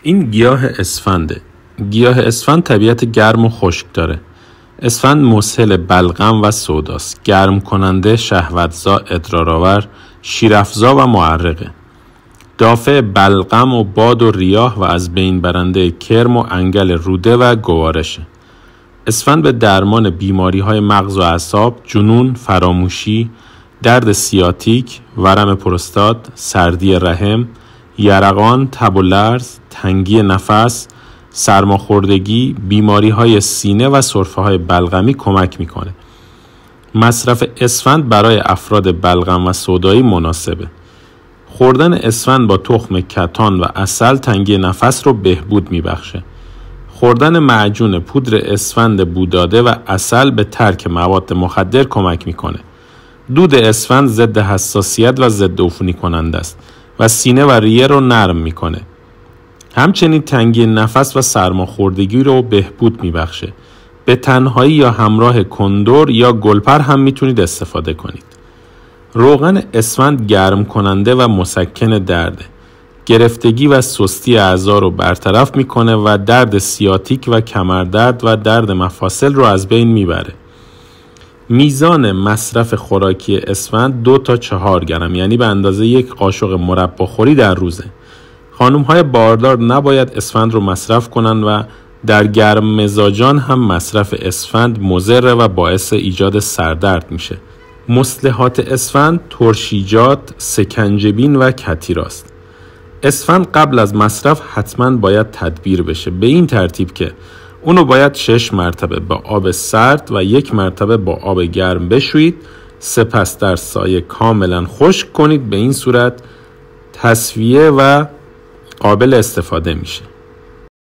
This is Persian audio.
این گیاه اسفنده. گیاه اسفند طبیعت گرم و خشک داره. اسفند مسهل بلغم و سوداست. گرم کننده، شهوتزا، ادرارآور، شیرافزا و معرقه. دافع بلغم و باد و ریاح و از بین برنده کرم و انگل روده و گوارشه. اسفند به درمان بیماری‌های مغز و اعصاب، جنون، فراموشی، درد سیاتیک، ورم پروستات، سردی رحم، یرقان، تب و لرز، تنگی نفس، سرماخوردگی، بیماری‌های سینه و سرفه‌های بلغمی کمک می‌کنه. مصرف اسفند برای افراد بلغم و سودایی مناسبه. خوردن اسفند با تخم کتان و عسل تنگی نفس رو بهبود می‌بخشه. خوردن معجون پودر اسفند بوداده و عسل به ترک مواد مخدر کمک می‌کنه. دود اسفند ضد حساسیت و ضد عفونی کننده است و سینه و ریه رو نرم می‌کنه. همچنین تنگی نفس و سرماخوردگی رو بهبود می‌بخشه. به تنهایی یا همراه کندر یا گلپر هم میتونید استفاده کنید. روغن اسفند گرم کننده و مسکن درده. گرفتگی و سستی اعضا رو برطرف میکنه و درد سیاتیک و کمردرد و درد مفاصل رو از بین میبره. میزان مصرف خوراکی اسفند 2 تا 4 گرم، یعنی به اندازه 1 قاشق مرباخوری در روزه. خانم‌های باردار نباید اسفند رو مصرف کنن و در گرم مزاجان هم مصرف اسفند مضر و باعث ایجاد سردرد میشه. مصلحات اسفند ترشیجات، سکنجبین و کتیراست. اسفند قبل از مصرف حتما باید تدبیر بشه، به این ترتیب که اونو باید 6 مرتبه با آب سرد و 1 مرتبه با آب گرم بشویید، سپس در سایه کاملا خشک کنید. به این صورت تصفیه و قابل استفاده میشه.